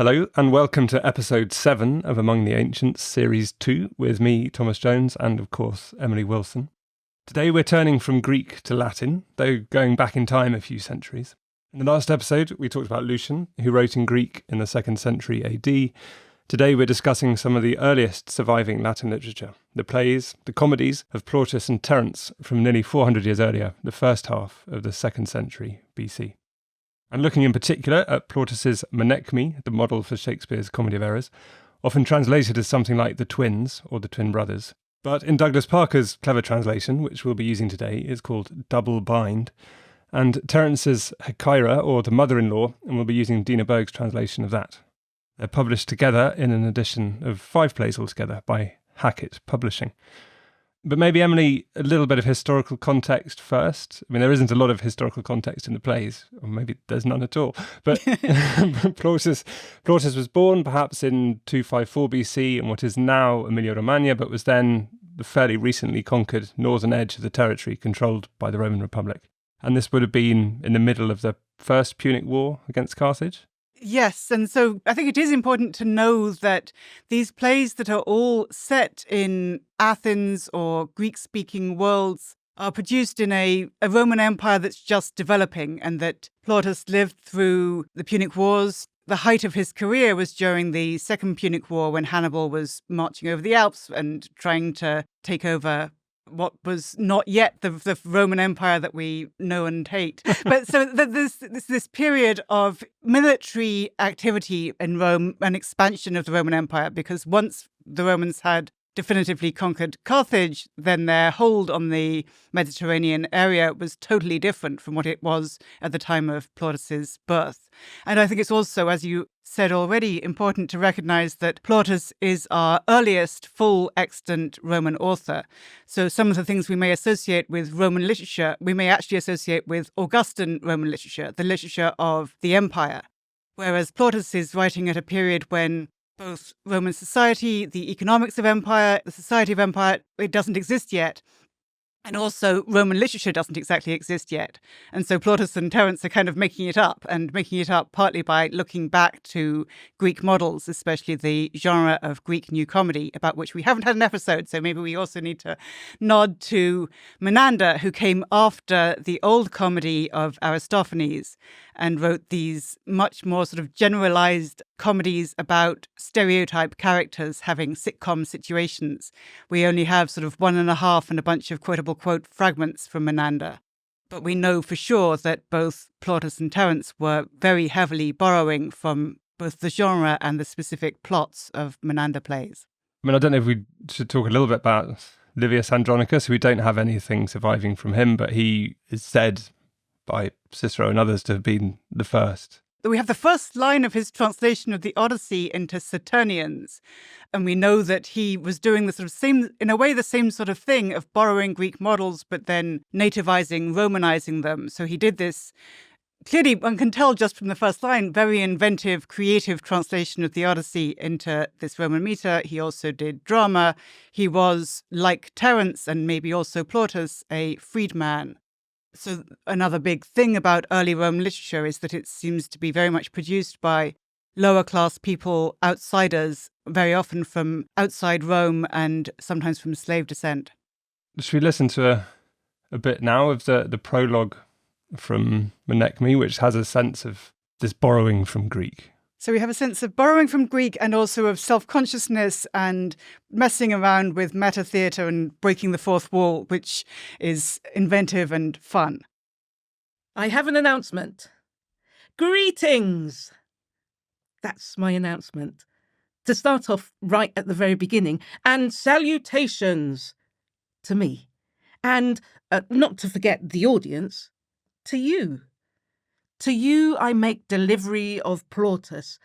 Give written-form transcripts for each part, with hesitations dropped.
Hello and welcome to episode 7 of Among the Ancients, series 2, with me, Thomas Jones, and of course, Emily Wilson. Today we're turning from Greek to Latin, though going back in time a few centuries. In the last episode, we talked about Lucian, who wrote in Greek in the 2nd century AD. Today we're discussing some of the earliest surviving Latin literature, the plays, the comedies of Plautus and Terence from nearly 400 years earlier, the first half of the 2nd century BC. And looking in particular at Plautus's Menaechmi, the model for Shakespeare's Comedy of Errors, often translated as something like the twins or the twin brothers. But in Douglas Parker's clever translation, which we'll be using today, is called Double Bind, and Terence's Hecyra, or the mother-in-law, and we'll be using Dina Berg's translation of that. They're published together in an edition of 5 plays altogether by Hackett Publishing. But maybe, Emily, a little bit of historical context first. I mean, there isn't a lot of historical context in the plays, or maybe there's none at all. But Plautus was born perhaps in 254 BC in what is now Emilia-Romagna, but was then the fairly recently conquered northern edge of the territory controlled by the Roman Republic. And this would have been in the middle of the First Punic War against Carthage. Yes, and so I think it is important to know that these plays that are all set in Athens or Greek-speaking worlds are produced in a Roman Empire that's just developing, and that Plautus lived through the Punic Wars. The height of his career was during the Second Punic War, when Hannibal was marching over the Alps and trying to take over what was not yet the Roman Empire that we know and hate. But so there's this period of military activity in Rome, an expansion of the Roman Empire, because once the Romans had definitively conquered Carthage, then their hold on the Mediterranean area was totally different from what it was at the time of Plautus's birth. And I think it's also, as you said already, important to recognize that Plautus is our earliest full extant Roman author. So some of the things we may associate with Roman literature, we may actually associate with Augustan Roman literature, the literature of the empire. Whereas Plautus is writing at a period when both Roman society, the economics of empire, the society of empire, it doesn't exist yet. And also Roman literature doesn't exactly exist yet. And so Plautus and Terence are kind of making it up, and making it up partly by looking back to Greek models, especially the genre of Greek new comedy, about which we haven't had an episode. So maybe we also need to nod to Menander, who came after the old comedy of Aristophanes and wrote these much more sort of generalized comedies about stereotype characters having sitcom situations. We only have sort of 1.5 and a bunch of quotable quote fragments from Menander. But we know for sure that both Plautus and Terence were very heavily borrowing from both the genre and the specific plots of Menander plays. I mean, I don't know if we should talk a little bit about Livius Andronicus. We don't have anything surviving from him, but he is said by Cicero and others to have been the first. We have the first line of his translation of the Odyssey into Saturnians, and we know that he was doing the sort of same, in a way, the same sort of thing of borrowing Greek models, but then nativizing, Romanizing them. So he did this, clearly one can tell just from the first line, very inventive, creative translation of the Odyssey into this Roman meter. He also did drama. He was, like Terence and maybe also Plautus, a freedman. So another big thing about early Roman literature is that it seems to be very much produced by lower class people, outsiders, very often from outside Rome and sometimes from slave descent. Should we listen to a bit now of the prologue from Menaechmi, which has a sense of this borrowing from Greek? So we have a sense of borrowing from Greek and also of self-consciousness and messing around with meta theatre and breaking the fourth wall, which is inventive and fun. I have an announcement. Greetings! That's my announcement. To start off right at the very beginning. And salutations to me. And not to forget the audience, to you. To you I make delivery of Plautus.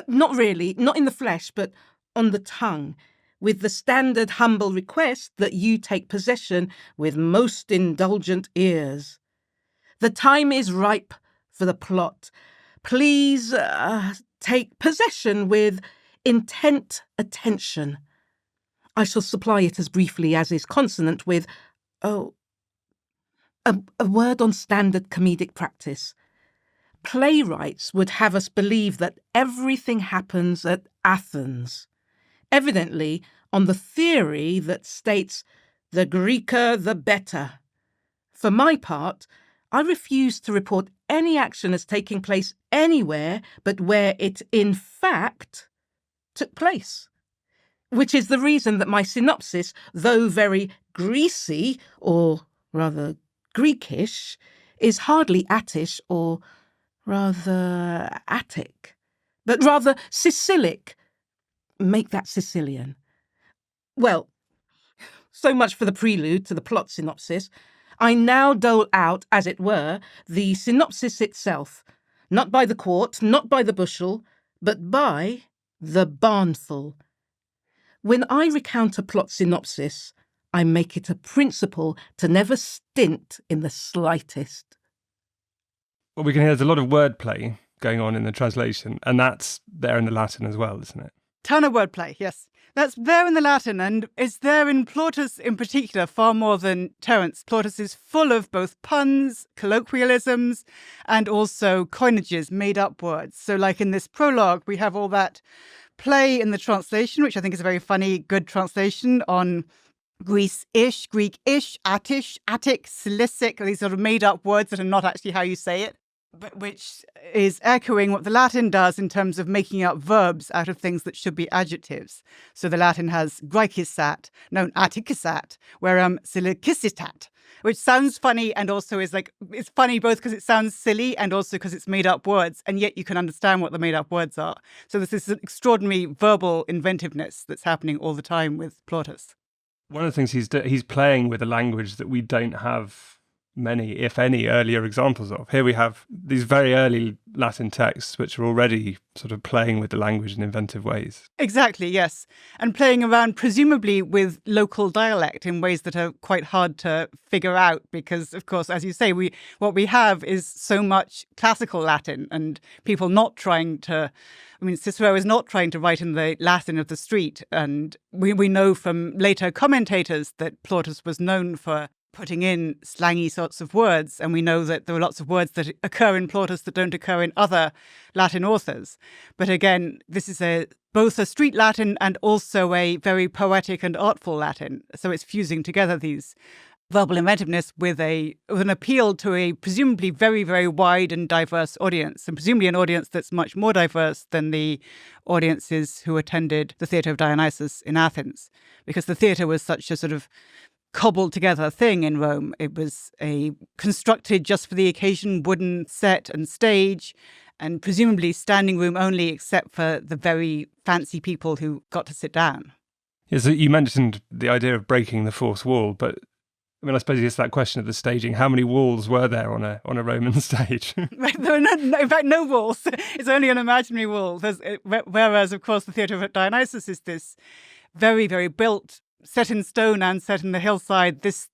Not really, not in the flesh, but on the tongue, with the standard humble request that you take possession with most indulgent ears. The time is ripe for the plot. Please take possession with intent attention. I shall supply it as briefly as is consonant with, a word on standard comedic practice. playwrights would have us believe that everything happens at Athens, evidently on the theory that states the Greeker the better. For my part, I refuse to report any action as taking place anywhere but where it in fact took place. Which is the reason that my synopsis, though very greasy, or rather Greekish, is hardly Attish or rather Attic, but rather Sicilic. Make that Sicilian. Well, so much for the prelude to the plot synopsis. I now dole out, as it were, the synopsis itself, not by the quart, not by the bushel, but by the barnful. When I recount a plot synopsis, I make it a principle to never stint in the slightest. Well, we can hear there's a lot of wordplay going on in the translation, and that's there in the Latin as well, isn't it? Ton of wordplay, yes. That's there in the Latin, and it's there in Plautus in particular far more than Terence. Plautus is full of both puns, colloquialisms, and also coinages, made-up words. So like in this prologue, we have all that play in the translation, which I think is a very funny, good translation on Greece-ish, Greek-ish, Attish, Attic, Cilicic, these sort of made-up words that are not actually how you say it, but which is echoing what the Latin does in terms of making up verbs out of things that should be adjectives. So the Latin has Graecisat, no, Atticisat, where Silicicitat, which sounds funny and also is like, it's funny both because it sounds silly and also because it's made up words, and yet you can understand what the made up words are. So there's this extraordinary verbal inventiveness that's happening all the time with Plautus. One of the things he's playing with a language that we don't have many, if any, earlier examples of. Here we have these very early Latin texts which are already sort of playing with the language in inventive ways. Exactly, yes. And playing around presumably with local dialect in ways that are quite hard to figure out because, of course, as you say, what we have is so much classical Latin and people not trying to... I mean, Cicero is not trying to write in the Latin of the street. And we know from later commentators that Plautus was known for putting in slangy sorts of words. And we know that there are lots of words that occur in Plautus that don't occur in other Latin authors. But again, this is both a street Latin and also a very poetic and artful Latin. So it's fusing together these verbal inventiveness with an appeal to a presumably very, very wide and diverse audience, and presumably an audience that's much more diverse than the audiences who attended the Theatre of Dionysus in Athens, because the theatre was such a sort of cobbled together thing in Rome. It was a constructed just for the occasion wooden set and stage, and presumably standing room only except for the very fancy people who got to sit down. Yeah, so you mentioned the idea of breaking the fourth wall, but I mean, I suppose it's that question of the staging. How many walls were there on a Roman stage? Right, there are in fact, no walls. It's only an imaginary wall. Whereas, of course, the Theatre of Dionysus is this very, very built, set in stone and set in the hillside. This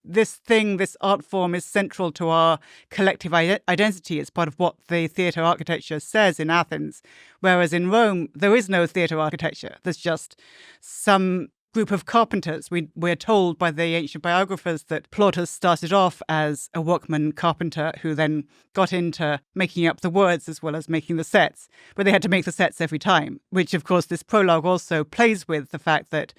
art form is central to our collective identity. It's part of what the theatre architecture says in Athens. Whereas in Rome, there is no theatre architecture. There's just some group of carpenters. We're told by the ancient biographers that Plautus started off as a workman carpenter who then got into making up the words as well as making the sets. But they had to make the sets every time, which, of course, this prologue also plays with the fact that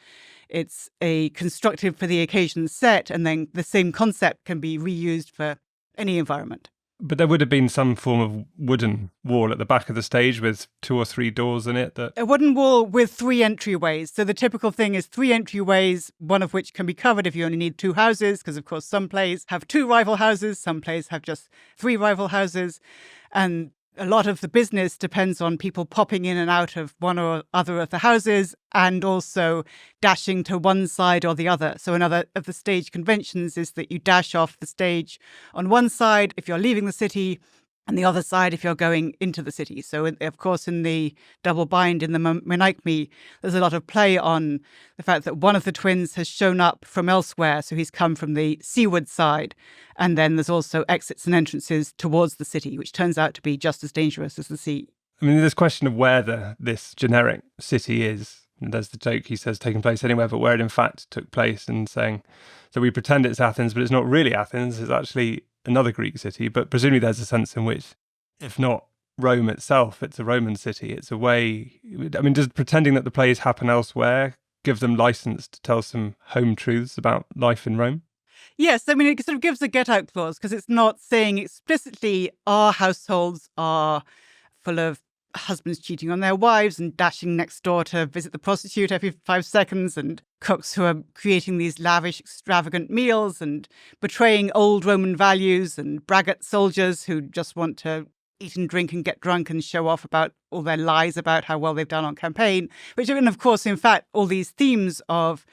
it's a constructed for the occasion set, and then the same concept can be reused for any environment. But there would have been some form of wooden wall at the back of the stage with 2 or 3 doors in it. A wooden wall with 3 entryways. So the typical thing is 3 entryways, one of which can be covered if you only need 2 houses, because of course some plays have 2 rival houses, some plays have just 3 rival houses. And a lot of the business depends on people popping in and out of one or other of the houses and also dashing to one side or the other. So another of the stage conventions is that you dash off the stage on one side if you're leaving the city and the other side if you're going into the city. So, of course, in the double bind in the Menaechmi, there's a lot of play on the fact that one of the twins has shown up from elsewhere. So he's come from the seaward side. And then there's also exits and entrances towards the city, which turns out to be just as dangerous as the sea. I mean, this question of where this generic city is, and there's the joke he says taking place anywhere, but where it in fact took place, and saying, so we pretend it's Athens, but it's not really Athens, it's actually another Greek city. But presumably there's a sense in which, if not Rome itself. It's a Roman city. It's a way... I mean, does pretending that the plays happen elsewhere give them license to tell some home truths about life in Rome? Yes, I mean, it sort of gives a get-out clause because it's not saying explicitly our households are full of husbands cheating on their wives and dashing next door to visit the prostitute every 5 seconds, and cooks who are creating these lavish, extravagant meals and betraying old Roman values, and braggart soldiers who just want to eat and drink and get drunk and show off about all their lies about how well they've done on campaign, which are, and of course, in fact, all these themes of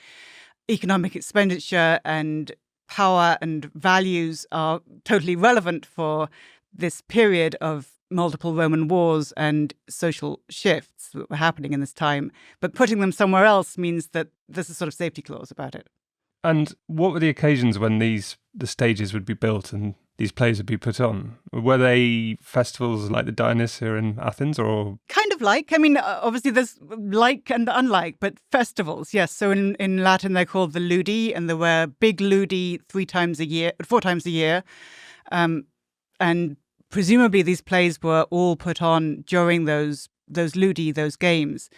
economic expenditure and power and values are totally relevant for this period of multiple Roman wars and social shifts that were happening in this time. But putting them somewhere else means that there's a sort of safety clause about it. And what were the occasions when the stages would be built and these plays would be put on? Were they festivals like the Dionysia in Athens, or...? Kind of like. I mean, obviously there's like and unlike, but festivals, yes. So in Latin they're called the ludi, and there were big ludi 4 times a year. And presumably these plays were all put on during those ludi, those games.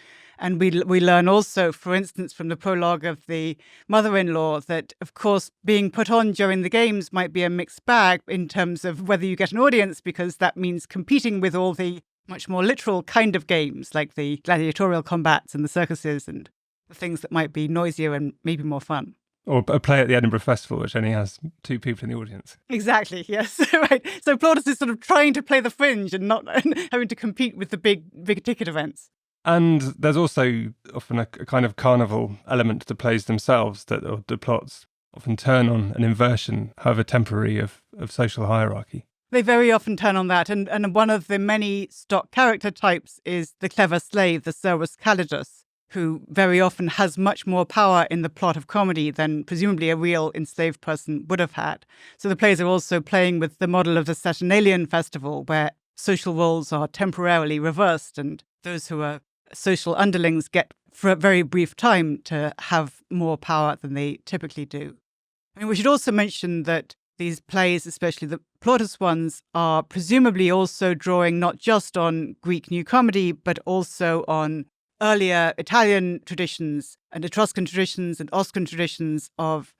And we learn also, for instance, from the prologue of the mother-in-law that, of course, being put on during the games might be a mixed bag in terms of whether you get an audience, because that means competing with all the much more literal kind of games, like the gladiatorial combats and the circuses and the things that might be noisier and maybe more fun. Or a play at the Edinburgh Festival, which only has 2 people in the audience. Exactly, yes. Right. So Plautus is sort of trying to play the fringe and not having to compete with the big ticket events. And there's also often a kind of carnival element to the plays themselves, or the plots often turn on an inversion, however temporary, of social hierarchy. They very often turn on that. And one of the many stock character types is the clever slave, the servus calidus, who very often has much more power in the plot of comedy than presumably a real enslaved person would have had. So the plays are also playing with the model of the Saturnalian festival, where social roles are temporarily reversed, and those who are social underlings get, for a very brief time, to have more power than they typically do. I mean, we should also mention that these plays, especially the Plautus ones, are presumably also drawing not just on Greek New Comedy, but also on earlier Italian traditions and Etruscan traditions and Oscan traditions of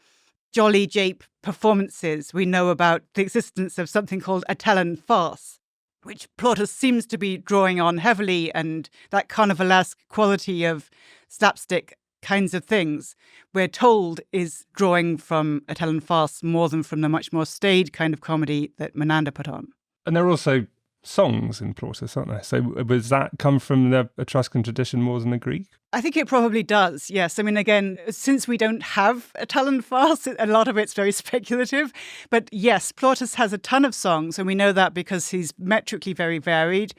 jolly jape performances. We know about the existence of something called Atellan farce, which Plautus seems to be drawing on heavily, and that carnivalesque quality of slapstick kinds of things, we're told, is drawing from Atellan farce more than from the much more staid kind of comedy that Menander put on. And there are also songs in Plautus, aren't there? So does that come from the Etruscan tradition more than the Greek? I think it probably does, yes. I mean, again, since we don't have Atellan farce, a lot of it's very speculative. But yes, Plautus has a ton of songs, and we know that because he's metrically very varied.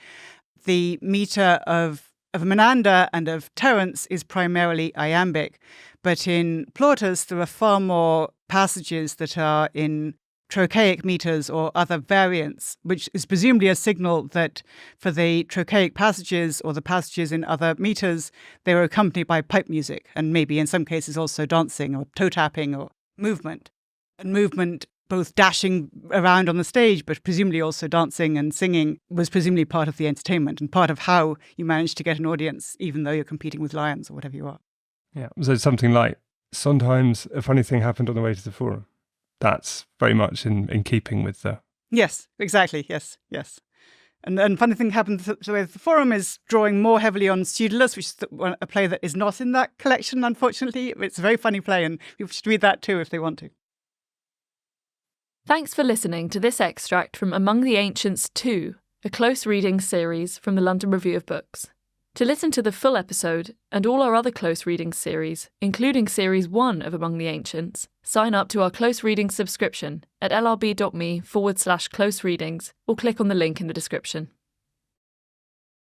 The meter of Menander and of Terence is primarily iambic. But in Plautus, there are far more passages that are in trochaic meters or other variants, which is presumably a signal that for the trochaic passages or the passages in other meters, they were accompanied by pipe music, and maybe in some cases also dancing or toe tapping or movement. And movement, both dashing around on the stage, but presumably also dancing and singing, was presumably part of the entertainment and part of how you managed to get an audience, even though you're competing with lions or whatever you are. Yeah, so something like Sondheim's A Funny Thing Happened on the Way to the Forum. That's very much in keeping with the... Yes, exactly. Yes. And funny thing happened the way the Forum is drawing more heavily on Pseudolus, which is a play that is not in that collection, unfortunately. It's a very funny play, and people should read that too if they want to. Thanks for listening to this extract from Among the Ancients 2, a close reading series from the London Review of Books. To listen to the full episode and all our other close reading series, including Series 1 of Among the Ancients, sign up to our close reading subscription at lrb.me/close readings or click on the link in the description.